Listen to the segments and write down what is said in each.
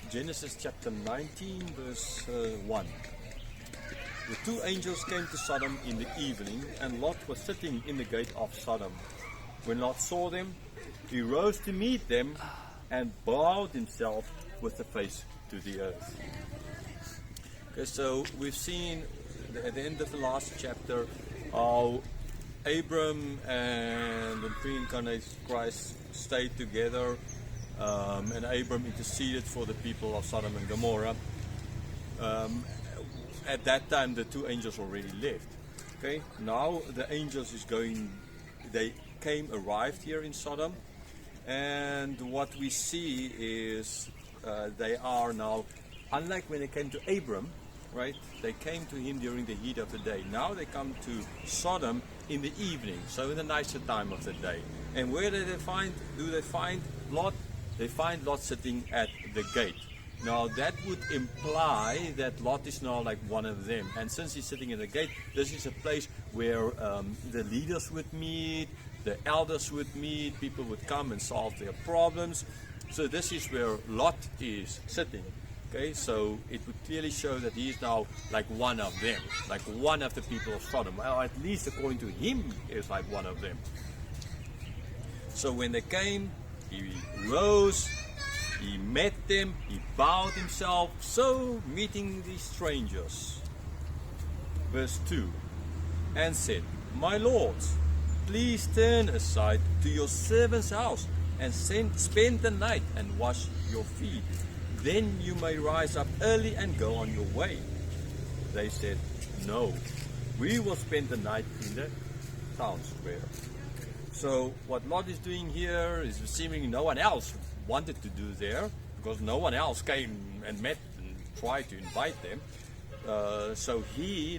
Genesis chapter 19 verse 1. The two angels came to Sodom in the evening, and Lot was sitting in the gate of Sodom. When Lot saw them, he rose to meet them and bowed himself with the face to the earth. Okay, so we've seen at the end of the last chapter how Abram and the pre-incarnate Christ stayed together, and Abram interceded for the people of Sodom and Gomorrah. At that time, the two angels already left. Okay, now the angels arrived here in Sodom, and what we see is they are now, unlike when they came to Abram, right? They came to him during the heat of the day. Now they come to Sodom in the evening, so in the nicer time of the day. And where do they find Lot? They find Lot sitting at the gate. Now that would imply that Lot is now like one of them. And since he's sitting at the gate, this is a place where the leaders would meet, the elders would meet, people would come and solve their problems. So this is where Lot is sitting. Okay, so it would clearly show that he is now like one of them, like one of the people of Sodom. Well, at least according to him, he is like one of them. So when they came, he rose, he met them, he bowed himself, so meeting these strangers. Verse 2, and said, My lords, please turn aside to your servant's house and spend the night and wash your feet. Then you may rise up early and go on your way. They said, No, we will spend the night in the town square. So what Lot is doing here is seemingly no one else wanted to do there, because no one else came and met and tried to invite them. So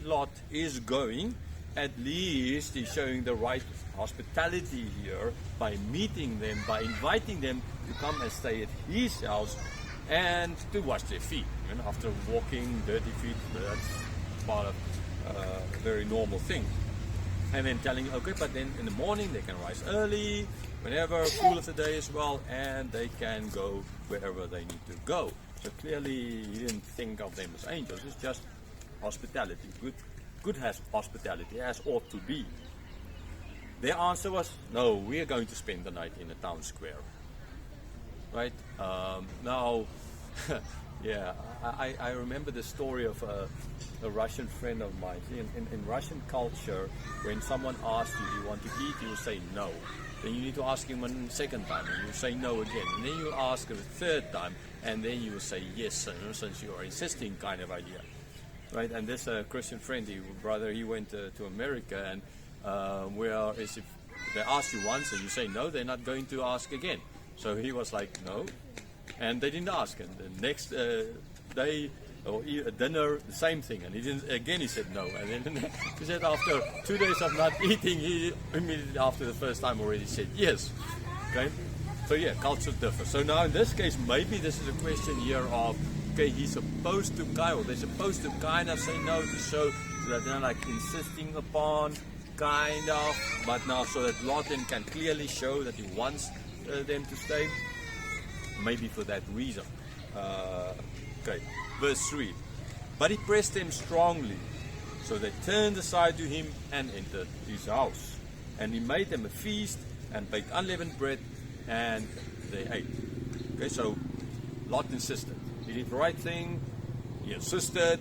Lot is going. At least he's showing the right hospitality here by meeting them, by inviting them to come and stay at his house and to wash their feet. And after walking dirty feet, that's part of a very normal thing. And then telling, okay, but then in the morning they can rise early, whenever, cool of the day as well, and they can go wherever they need to go. So clearly he didn't think of them as angels, it's just hospitality. Good has hospitality, as ought to be. Their answer was, no, we are going to spend the night in the town square. Right? Now, yeah, I remember the story of a Russian friend of mine. In Russian culture, when someone asks you, do you want to eat, you will say no. Then you need to ask him one second time, and you say no again. And then you ask him a third time, and then you will say yes, since you are insisting, kind of idea. Right? And this Christian friend, he went to America, and if they ask you once and you say no, they're not going to ask again. So he was like, no, and they didn't ask. And the next day, or dinner, the same thing, and he didn't. Again, he said no, and then he said after 2 days of not eating, he immediately after the first time already said yes. Okay, so yeah, culture differs. So now in this case, maybe this is a question here of, okay, he's supposed to they're supposed to kind of say no to show that they're like insisting upon, kind of, but now so that Lot then can clearly show that he wants them to stay, maybe for that reason. Okay, verse 3. But he pressed them strongly, so they turned aside to him and entered his house. And he made them a feast and baked unleavened bread, and they ate. Okay, so Lot insisted. He did the right thing, he insisted,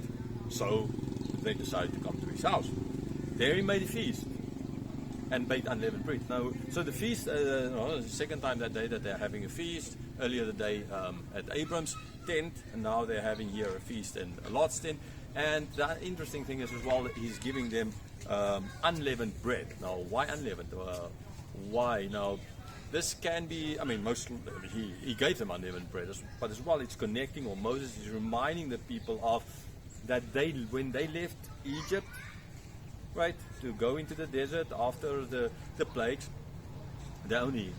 so they decided to come to his house. There he made a feast and baked unleavened bread. Now, so the feast, the second time that day that they're having a feast. Earlier the day at Abram's tent, and now they're having here a feast in Lot's tent. And the interesting thing is as well that he's giving them unleavened bread. Now, why unleavened? Why? Now, this can be, he gave them unleavened bread, but as well it's connecting, or Moses is reminding the people of that when they left Egypt, right, to go into the desert after the plagues, they only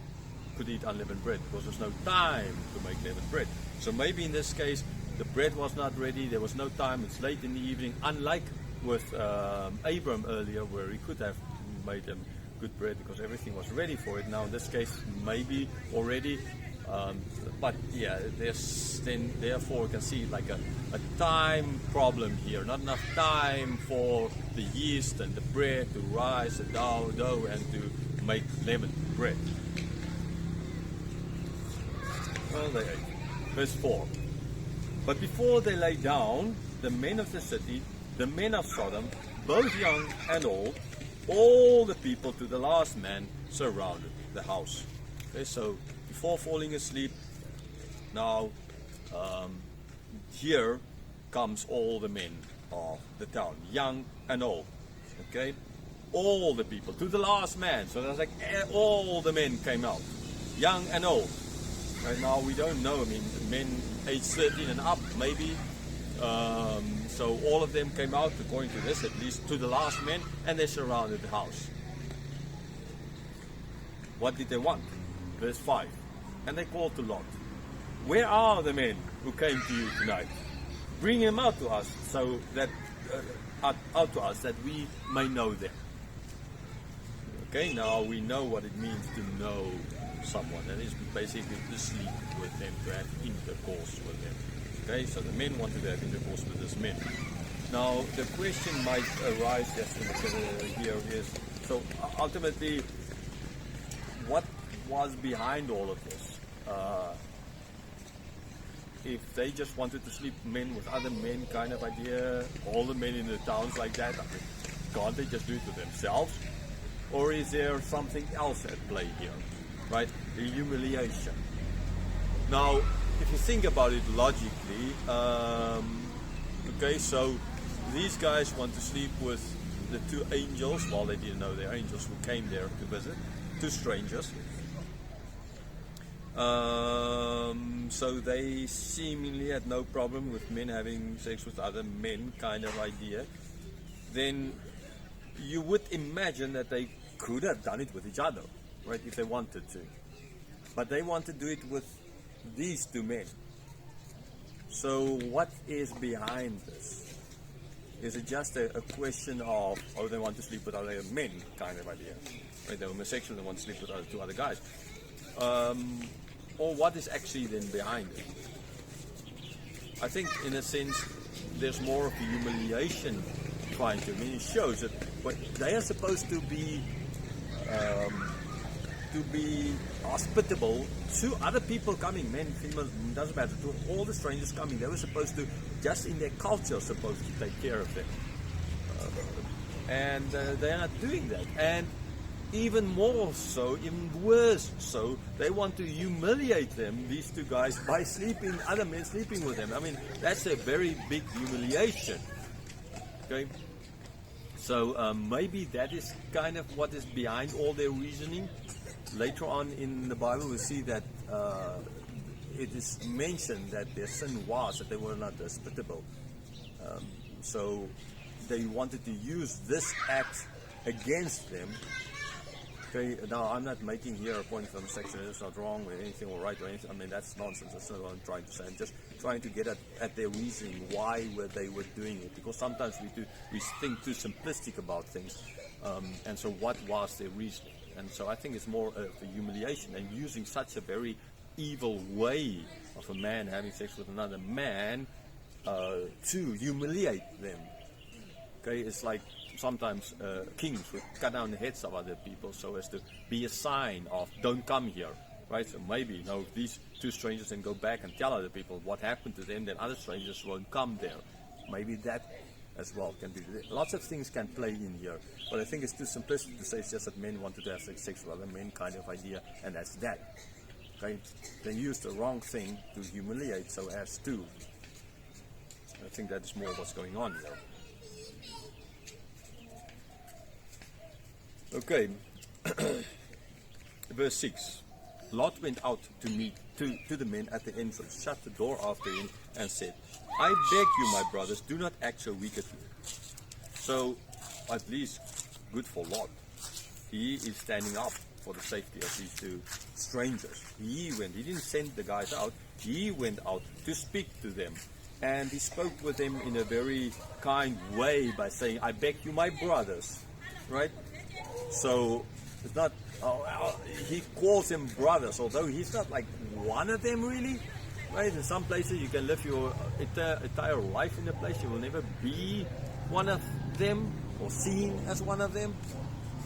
could eat unleavened bread because there's no time to make leavened bread. So maybe in this case the bread was not ready, there was no time, it's late in the evening, unlike with Abram earlier where he could have made them good bread because everything was ready for it. Now in this case maybe already But yeah, therefore you can see like a time problem here. Not enough time for the yeast and the bread to rise, the dough and to make leavened bread. Well, they ate. Verse 4. But before they lay down, the men of the city, the men of Sodom, both young and old, all the people to the last man, surrounded the house. Okay, so before falling asleep, now here comes all the men of the town, young and old. Okay, all the people to the last man. So that's like all the men came out, young and old. Right now we don't know. I mean, men age 13 and up, maybe. So all of them came out, according to this, at least to the last men, and they surrounded the house. What did they want? Verse 5. And they called to Lot, "Where are the men who came to you tonight? Bring them out to us, so that out to us, that we may know them." Okay, now we know what it means to know someone. That is basically to sleep with them, to have intercourse with them. Okay, so the men wanted to have intercourse with this men. Now the question might arise just here is, so ultimately, what was behind all of this? If they just wanted to sleep men with other men kind of idea, all the men in the towns like that, I mean, can't they just do it to themselves? Or is there something else at play here? Right? The humiliation. Now, if you think about it logically, okay, so these guys want to sleep with the two angels. Well, they didn't know they're angels who came there to visit, two strangers. So they seemingly had no problem with men having sex with other men kind of idea. Then you would imagine that they could have done it with each other, right, if they wanted to. But they want to do it with these two men. So what is behind this? Is it just a question of, oh, they want to sleep with other men kind of idea? Right, they're homosexual, they want to sleep with two other guys. Or what is actually then behind it? I think in a sense there's more of a humiliation trying to. I mean, it shows that they are supposed to be hospitable to other people coming, men, females, doesn't matter, to all the strangers coming. They were supposed to, just in their culture, supposed to take care of them. And they are not doing that. And even more so, even worse so, they want to humiliate them, these two guys, by other men sleeping with them. I mean, that's a very big humiliation. Okay? So maybe that is kind of what is behind all their reasoning. Later on in the Bible, we see that it is mentioned that their sin was that they were not hospitable. So they wanted to use this act against them. Okay, now I'm not making here a point from section, it's not wrong or anything or right or anything. I mean, that's nonsense. That's not what I'm trying to say. I'm just trying to get at their reasoning, why they were doing it. Because sometimes we think too simplistic about things. And so what was their reasoning? And so I think it's more of a humiliation and using such a very evil way of a man having sex with another man to humiliate them. Okay, it's like sometimes kings would cut down the heads of other people so as to be a sign of don't come here, right? So maybe these two strangers then go back and tell other people what happened to them, then other strangers won't come there. Maybe that as well can be. Lots of things can play in here, but I think it's too simplistic to say it's just that men wanted to have sex with other men kind of idea, and that's that. Okay, they used the wrong thing to humiliate so as to. I think that is more what's going on here. Okay, verse 6. Lot went out to meet to the men at the entrance, shut the door after him, and said, "I beg you, my brothers, do not act so wickedly." So, at least good for Lot. He is standing up for the safety of these two strangers. He didn't send the guys out, he went out to speak to them. And he spoke with them in a very kind way by saying, "I beg you, my brothers," right? So it's not, he calls them brothers, although he's not like one of them really, right? In some places you can live your entire life in a place, you will never be one of them or seen as one of them.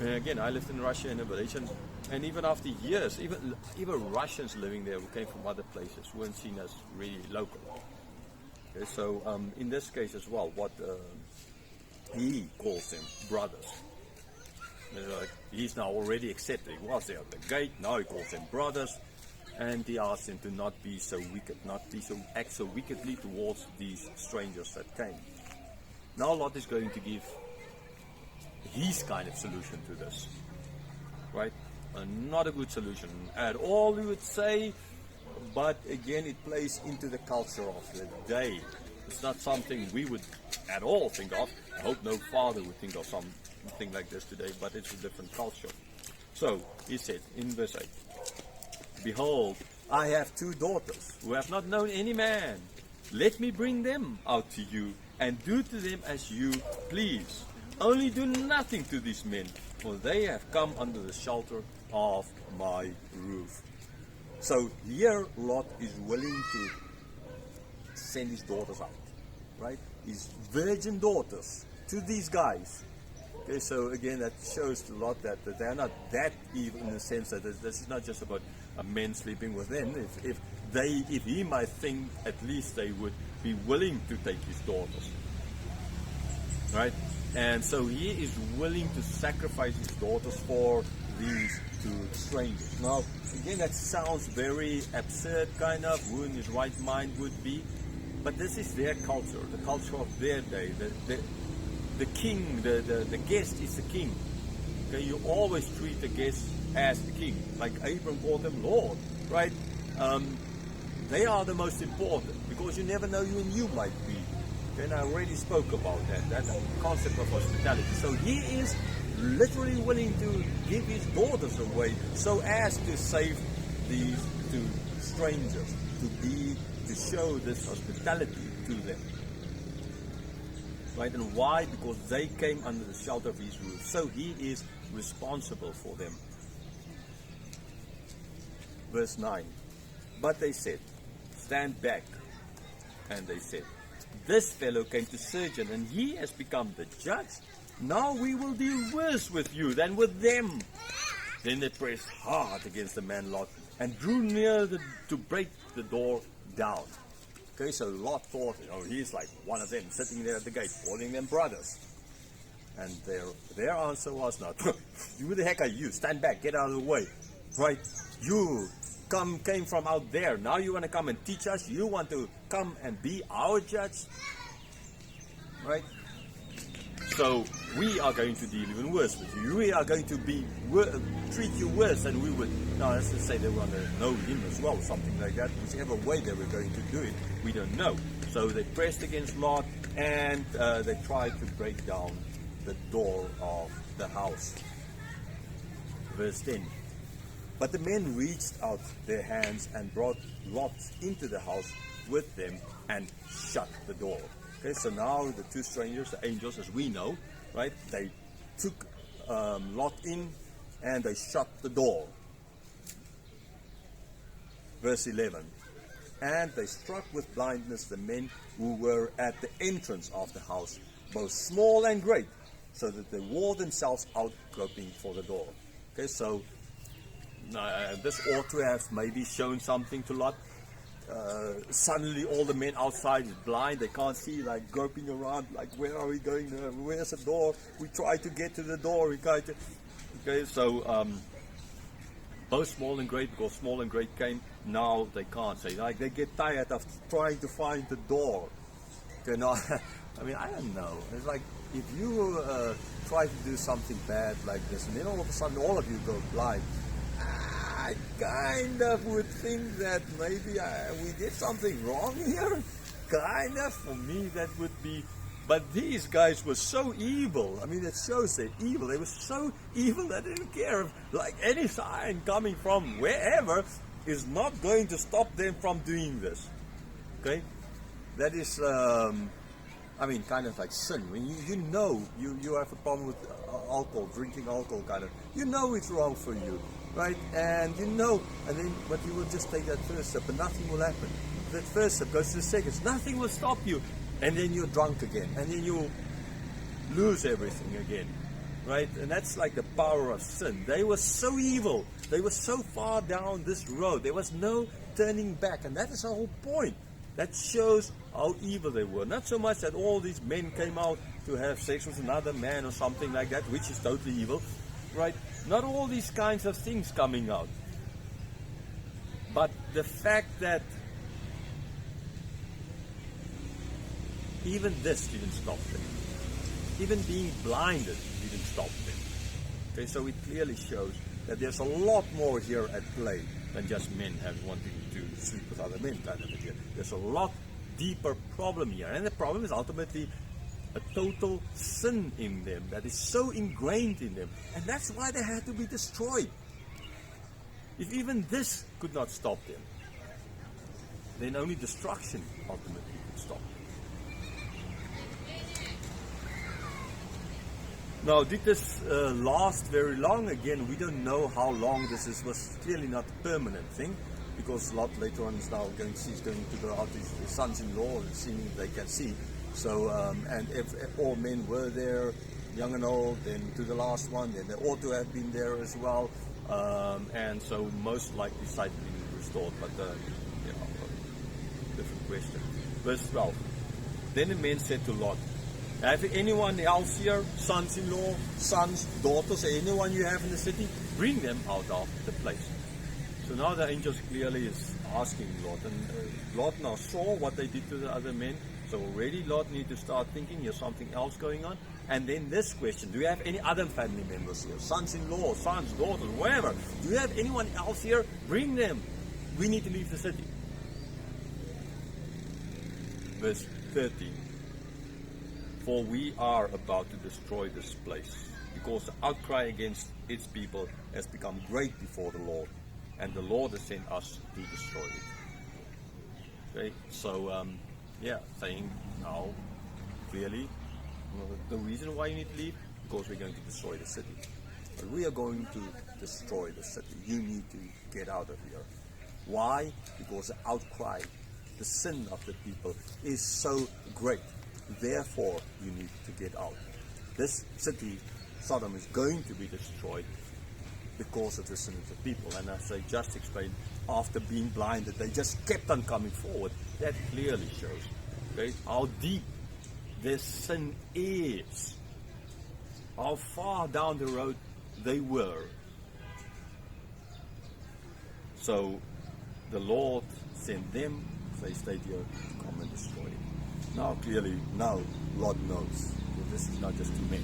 And again, I lived in Russia in a village, and even after years, even Russians living there who came from other places weren't seen as really local. Okay, so in this case as well, what he calls them brothers. He's now already accepted. He was there at the gate, now he calls them brothers, and he asks them to not be so wicked, act so wickedly towards these strangers that came. Now Lot is going to give his kind of solution to this, right? Not a good solution at all, we would say, but again, it plays into the culture of the day. It's not something we would at all think of. I hope no father would think of something like this today, but it's a different culture. So, he said in verse 8, "Behold, I have 2 daughters who have not known any man. Let me bring them out to you, and do to them as you please. Only do nothing to these men, for they have come under the shelter of my roof." So here Lot is willing to send his daughters out, right? His virgin daughters to these guys. Okay, so again, that shows a lot that they're not that evil in the sense that this is not just about a man sleeping with them. If he might think, at least they would be willing to take his daughters, right? And so he is willing to sacrifice his daughters for these 2 strangers. Now, again, that sounds very absurd, kind of, who in his right mind would be, but this is their culture, the culture of their day. The king, the guest is the king. Okay, you always treat the guest as the king, like Abram called them Lord, right? They are the most important, because you never know who you might be. Okay, and I already spoke about that concept of hospitality. So he is literally willing to give his daughters away so as to save these 2 strangers, to show this hospitality to them. Right? And why? Because they came under the shelter of his roof. So he is responsible for them. Verse 9. But they said, "Stand back." And they said, "This fellow came to surgeon, and he has become the judge. Now we will deal worse with you than with them." Then they pressed hard against the man Lot, and drew near to break the door down. Okay, so Lot thought, he's like one of them, sitting there at the gate, calling them brothers. And their answer was not, "Who the heck are you? Stand back, get out of the way." Right? You came from out there. Now you want to come and teach us? You want to come and be our judge? Right? So we are going to deal even worse with you. We are going to treat you worse than we would. Now let's just say they want to know him as well, something like that. Whichever way they were going to do it, we don't know. So they pressed against Lot, and they tried to break down the door of the house. Verse 10. But the men reached out their hands and brought Lot into the house with them and shut the door. Okay, so now the 2 strangers, the angels, as we know, right? They took Lot in and they shut the door. Verse 11. And they struck with blindness the men who were at the entrance of the house, both small and great, so that they wore themselves out groping for the door. Okay, so this ought to have maybe shown something to Lot. Suddenly all the men outside is blind, they can't see, like groping around, like where are we going, where's the door, we try to get to the door, okay, so both small and great, because small and great came, now they can't say, like they get tired of trying to find the door. Okay, now, I mean, I don't know, it's like if you try to do something bad like this, and then all of a sudden all of you go blind, I kind of would think that maybe we did something wrong here. Kind of, for me that would be. But these guys were so evil. I mean, it shows they're evil. They were so evil that they didn't care if, like, any sign coming from wherever is not going to stop them from doing this. Okay? That is I mean, kind of like sin. When you know you have a problem with alcohol, drinking alcohol, kind of, you know it's wrong for you, right? And you know, and then, but you will just take that first step, and nothing will happen. That first step goes to the second, nothing will stop you, and then you're drunk again, and then you lose everything again, right? And that's like the power of sin. They were so evil. They were so far down this road. There was no turning back, and that is the whole point. That shows how evil they were. Not so much that all these men came out to have sex with another man or something like that, which is totally evil, right? Not all these kinds of things coming out. But the fact that even this didn't stop them. Even being blinded didn't stop them. Okay, so it clearly shows that there's a lot more here at play than just men wanting to sleep with other men kind of idea. There's a lot deeper problem here, and the problem is ultimately a total sin in them that is so ingrained in them, and that's why they had to be destroyed. If even this could not stop them, then only destruction ultimately could stop them. Now, did this last very long? Again, we don't know how long this is. Was clearly not a permanent thing, because Lot later on is now going to go out to his sons-in-law and seeing if they can see. So, and if all men were there, young and old, then to the last one, then they ought to have been there as well. And so most likely sight being restored, but different question. Verse 12. Then the men said to Lot, have anyone else here, sons-in-law, sons, daughters, anyone you have in the city, bring them out of the place. So now the angel clearly is asking Lot, and Lot now saw what they did to the other men, so already Lot needs to start thinking there's something else going on. And then this question, do you have any other family members here, sons-in-law, sons, daughters, whatever, do you have anyone else here? Bring them, we need to leave the city. Verse 13. For we are about to destroy this place, because the outcry against its people has become great before the Lord, and the Lord has sent us to destroy it. Okay, so saying now clearly the reason why you need to leave, because we're going to destroy the city. But we are going to destroy the city. You need to get out of here. Why? Because the outcry, the sin of the people is so great. Therefore, you need to get out. This city, Sodom, is going to be destroyed because of the sin of the people. And as I just explained, after being blinded, they just kept on coming forward. That clearly shows how deep this sin is, how far down the road they were. So the Lord sent them, they stayed here to come and destroy it. Now clearly, now Lot knows that this is not just two men.